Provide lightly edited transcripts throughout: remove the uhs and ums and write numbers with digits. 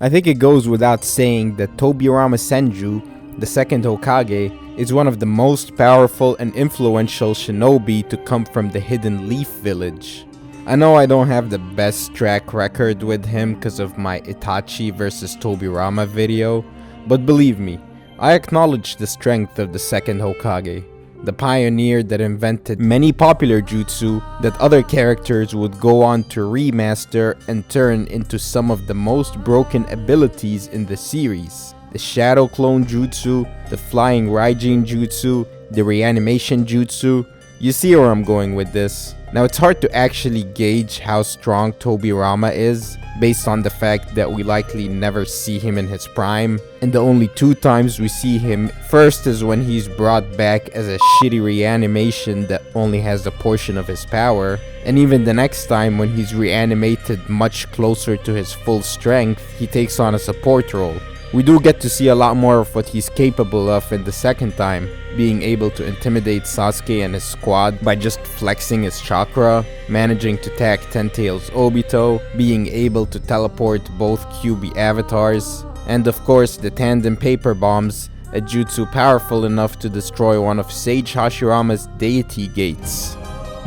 I think it goes without saying that Tobirama Senju, the second Hokage, is one of the most powerful and influential shinobi to come from the Hidden Leaf Village. I know I don't have the best track record with him because of my Itachi versus Tobirama video, but believe me, I acknowledge the strength of the second Hokage, the pioneer that invented many popular jutsu that other characters would go on to remaster and turn into some of the most broken abilities in the series. The Shadow Clone Jutsu, the Flying Raijin Jutsu, the Reanimation Jutsu. You see where I'm going with this. Now it's hard to actually gauge how strong Tobirama is based on the fact that we likely never see him in his prime, and the only 2 times we see him first is when he's brought back as a shitty reanimation that only has a portion of his power, and even the next time when he's reanimated much closer to his full strength, he takes on a support role. We do get to see a lot more of what he's capable of in the second time, being able to intimidate Sasuke and his squad by just flexing his chakra, managing to attack Ten-Tails Obito, being able to teleport both QB avatars, and of course the tandem paper bombs, a jutsu powerful enough to destroy one of Sage Hashirama's deity gates.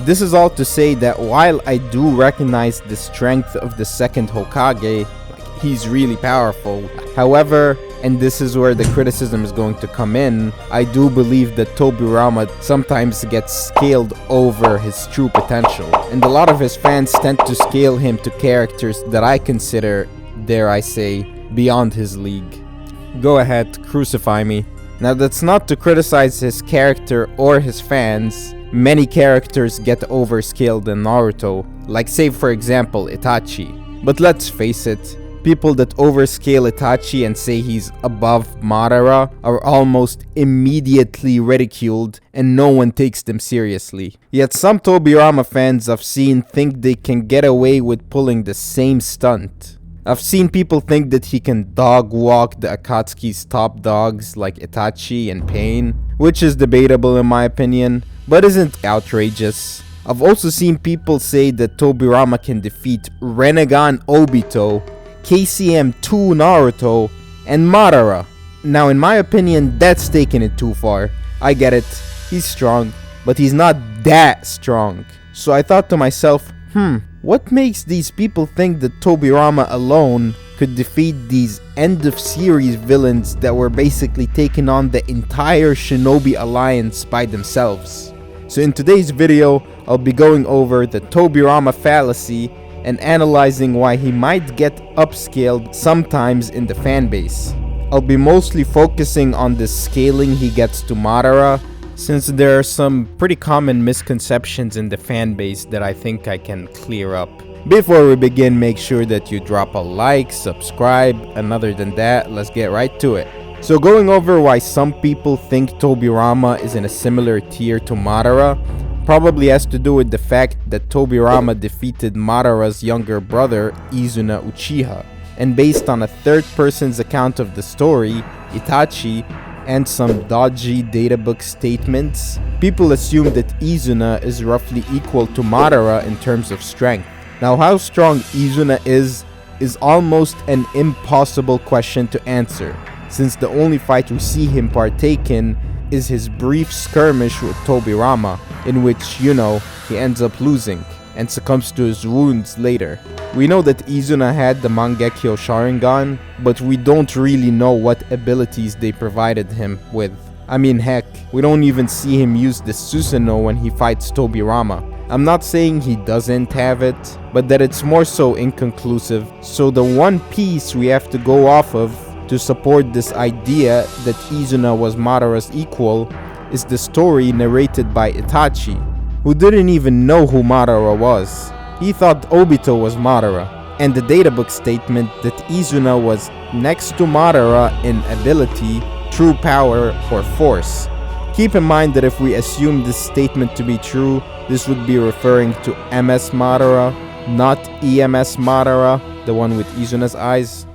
This is all to say that while I do recognize the strength of the second Hokage, he's really powerful. However, and this is where the criticism is going to come in, I do believe that Tobirama sometimes gets scaled over his true potential. And a lot of his fans tend to scale him to characters that I consider, dare I say, beyond his league. Go ahead, crucify me. Now that's not to criticize his character or his fans. Many characters get overscaled in Naruto, like say for example Itachi. But let's face it, people that overscale Itachi and say he's above Madara are almost immediately ridiculed and no one takes them seriously. Yet some Tobirama fans I've seen think they can get away with pulling the same stunt. I've seen people think that he can dog walk the Akatsuki's top dogs like Itachi and Pain, which is debatable in my opinion, but isn't outrageous. I've also seen people say that Tobirama can defeat Renegan Obito, KCM2 Naruto, and Madara. Now in my opinion, that's taking it too far. I get it, he's strong, but he's not that strong. So I thought to myself, what makes these people think that Tobirama alone could defeat these end of series villains that were basically taking on the entire Shinobi Alliance by themselves? So in today's video, I'll be going over the Tobirama Fallacy and analyzing why he might get upscaled sometimes in the fanbase. I'll be mostly focusing on the scaling he gets to Madara, since there are some pretty common misconceptions in the fanbase that I think I can clear up. Before we begin, make sure that you drop a like, subscribe, and other than that, let's get right to it. So going over why some people think Tobirama is in a similar tier to Madara, probably has to do with the fact that Tobirama defeated Madara's younger brother, Izuna Uchiha. And based on a third person's account of the story, Itachi, and some dodgy databook statements, people assume that Izuna is roughly equal to Madara in terms of strength. Now how strong Izuna is almost an impossible question to answer, since the only fight we see him partake in is his brief skirmish with Tobirama, in which, he ends up losing and succumbs to his wounds later. We know that Izuna had the Mangekyo Sharingan, but we don't really know what abilities they provided him with. I mean heck, we don't even see him use the Susanoo when he fights Tobirama. I'm not saying he doesn't have it, but that it's more so inconclusive, so the one piece we have to go off of to support this idea that Izuna was Madara's equal is the story narrated by Itachi, who didn't even know who Madara was. He thought Obito was Madara, and the databook statement that Izuna was next to Madara in ability, true power, or force. Keep in mind that if we assume this statement to be true, this would be referring to MS Madara, not EMS Madara, the one with Izuna's eyes.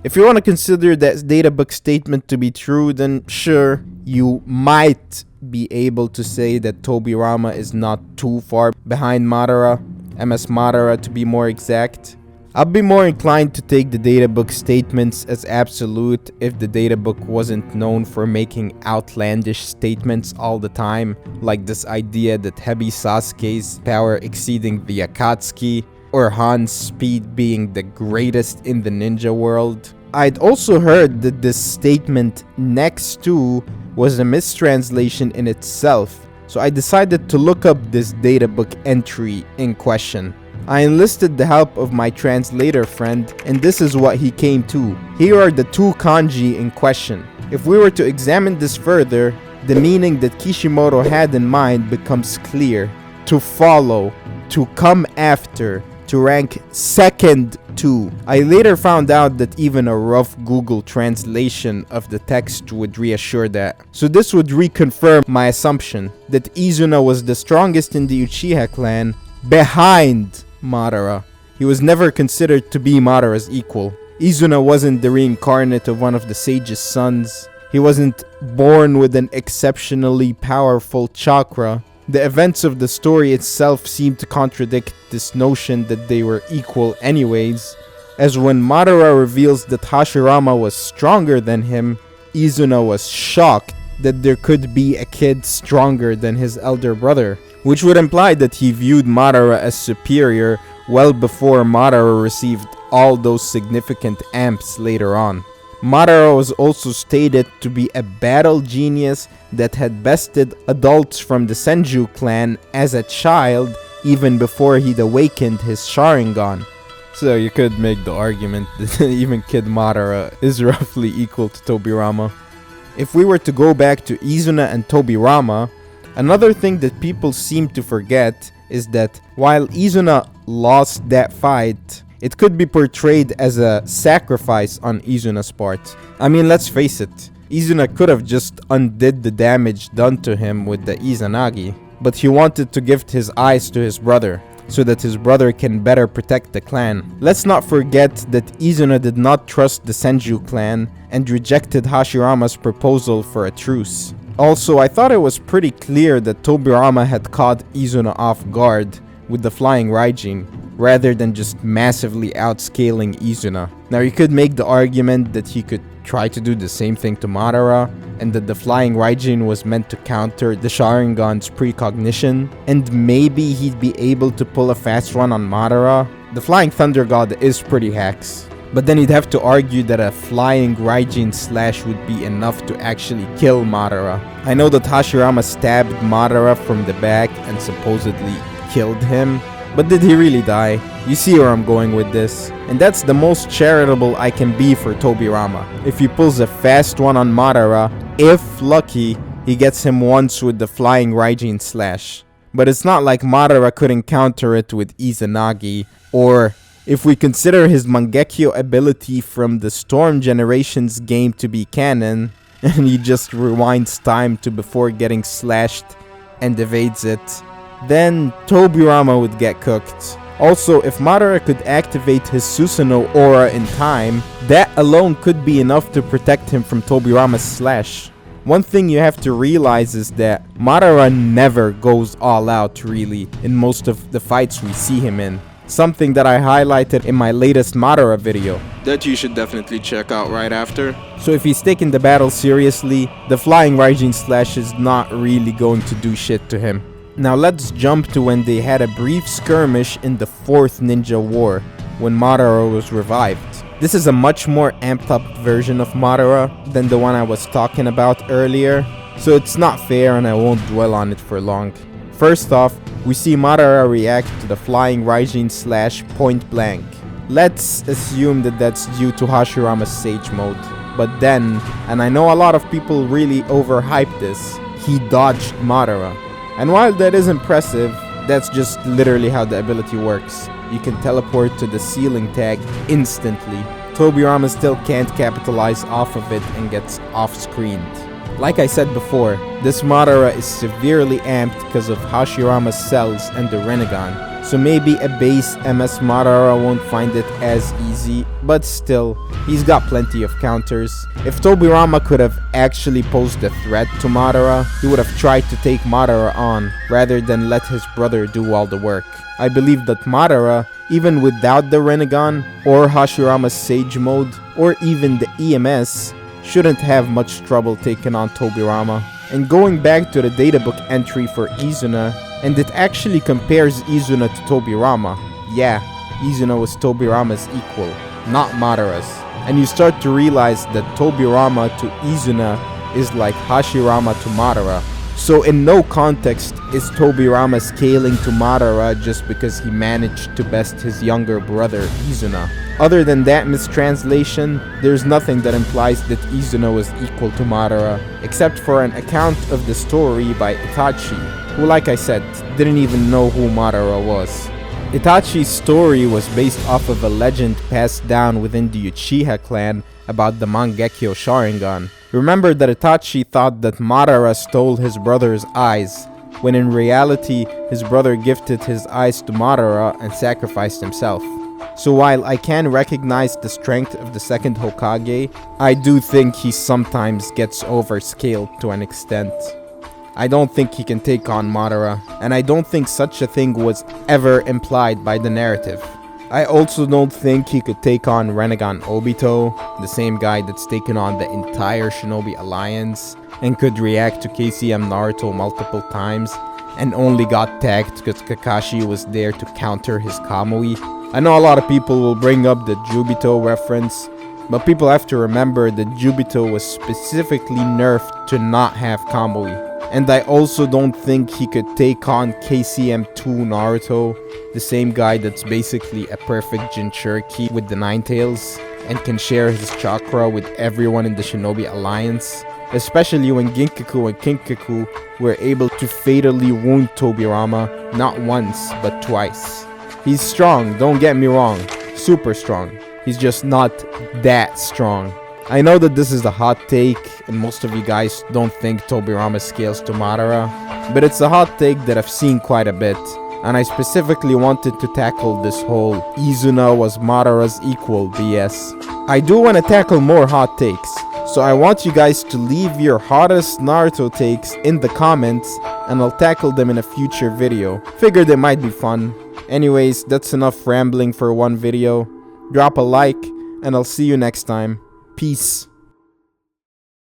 If you want to consider that databook statement to be true, then sure, you might be able to say that Tobirama is not too far behind Madara, MS Madara to be more exact. I'd be more inclined to take the databook statements as absolute if the databook wasn't known for making outlandish statements all the time, like this idea that Hebi Sasuke's power exceeding the Akatsuki, or Han's speed being the greatest in the ninja world. I'd also heard that this statement next to was a mistranslation in itself, so I decided to look up this databook entry in question. I enlisted the help of my translator friend, and this is what he came to. Here are the two kanji in question. If we were to examine this further, the meaning that Kishimoto had in mind becomes clear. To follow, to come after, to rank second to. I later found out that even a rough Google translation of the text would reassure that. So this would reconfirm my assumption that Izuna was the strongest in the Uchiha clan behind Madara. He was never considered to be Madara's equal. Izuna wasn't the reincarnate of one of the sage's sons. He wasn't born with an exceptionally powerful chakra. The events of the story itself seem to contradict this notion that they were equal anyways, as when Madara reveals that Hashirama was stronger than him, Izuna was shocked that there could be a kid stronger than his elder brother, which would imply that he viewed Madara as superior well before Madara received all those significant amps later on. Madara was also stated to be a battle genius that had bested adults from the Senju clan as a child even before he'd awakened his Sharingan. So you could make the argument that even Kid Madara is roughly equal to Tobirama. If we were to go back to Izuna and Tobirama, another thing that people seem to forget is that while Izuna lost that fight, it could be portrayed as a sacrifice on Izuna's part. I mean, let's face it, Izuna could have just undid the damage done to him with the Izanagi, but he wanted to gift his eyes to his brother, so that his brother can better protect the clan. Let's not forget that Izuna did not trust the Senju clan and rejected Hashirama's proposal for a truce. Also, I thought it was pretty clear that Tobirama had caught Izuna off guard with the flying Raijin, rather than just massively outscaling Izuna. Now you could make the argument that he could try to do the same thing to Madara, and that the flying Raijin was meant to counter the Sharingan's precognition, and maybe he'd be able to pull a fast run on Madara. The flying Thunder God is pretty hacks, but then you'd have to argue that a flying Raijin slash would be enough to actually kill Madara. I know that Hashirama stabbed Madara from the back and supposedly killed him, but did he really die? You see where I'm going with this. And that's the most charitable I can be for Tobirama. If he pulls a fast one on Madara, if lucky, he gets him once with the flying Raijin slash. But it's not like Madara couldn't counter it with Izanagi, or if we consider his Mangekyo ability from the Storm Generations game to be canon, and he just rewinds time to before getting slashed and evades it, then Tobirama would get cooked. Also, if Madara could activate his Susanoo aura in time, that alone could be enough to protect him from Tobirama's slash. One thing you have to realize is that Madara never goes all out really in most of the fights we see him in. Something that I highlighted in my latest Madara video that you should definitely check out right after. So if he's taking the battle seriously, the flying Raijin slash is not really going to do shit to him. Now let's jump to when they had a brief skirmish in the 4th Ninja War, when Madara was revived. This is a much more amped up version of Madara than the one I was talking about earlier, so it's not fair and I won't dwell on it for long. First off, we see Madara react to the flying Raijin slash point blank. Let's assume that that's due to Hashirama's Sage mode. But then, and I know a lot of people really overhype this, he dodged Madara. And while that is impressive, that's just literally how the ability works. You can teleport to the ceiling tag instantly. Tobirama still can't capitalize off of it and gets off-screened. Like I said before, this Madara is severely amped because of Hashirama's cells and the Rinnegan, so maybe a base MS Madara won't find it as easy, but still, he's got plenty of counters. If Tobirama could have actually posed a threat to Madara, he would have tried to take Madara on, rather than let his brother do all the work. I believe that Madara, even without the Rinnegan, or Hashirama's Sage Mode, or even the EMS, shouldn't have much trouble taking on Tobirama. And going back to the databook entry for Izuna, and it actually compares Izuna to Tobirama. Yeah, Izuna was Tobirama's equal, not Madara's. And you start to realize that Tobirama to Izuna is like Hashirama to Madara. So in no context is Tobirama scaling to Madara just because he managed to best his younger brother Izuna. Other than that mistranslation, there's nothing that implies that Izuna was equal to Madara, except for an account of the story by Itachi, who, like I said, didn't even know who Madara was. Itachi's story was based off of a legend passed down within the Uchiha clan about the Mangekyo Sharingan. Remember that Itachi thought that Madara stole his brother's eyes, when in reality his brother gifted his eyes to Madara and sacrificed himself. So while I can recognize the strength of the second Hokage, I do think he sometimes gets overscaled to an extent. I don't think he can take on Madara, and I don't think such a thing was ever implied by the narrative. I also don't think he could take on Rinnegan Obito, the same guy that's taken on the entire Shinobi Alliance, and could react to KCM Naruto multiple times, and only got tagged because Kakashi was there to counter his Kamui. I know a lot of people will bring up the Jubito reference, but people have to remember that Jubito was specifically nerfed to not have Kamui. And I also don't think he could take on KCM2 Naruto, the same guy that's basically a perfect Jinchuriki with the Nine Tails, and can share his chakra with everyone in the Shinobi Alliance, especially when Ginkaku and Kinkaku were able to fatally wound Tobirama not once but twice. He's strong, don't get me wrong, super strong. He's just not that strong. I know that this is a hot take, and most of you guys don't think Tobirama scales to Madara, but it's a hot take that I've seen quite a bit, and I specifically wanted to tackle this whole Izuna was Madara's equal BS. I do want to tackle more hot takes, so I want you guys to leave your hottest Naruto takes in the comments, and I'll tackle them in a future video. Figured it might be fun. Anyways, that's enough rambling for one video. Drop a like, and I'll see you next time. Peace.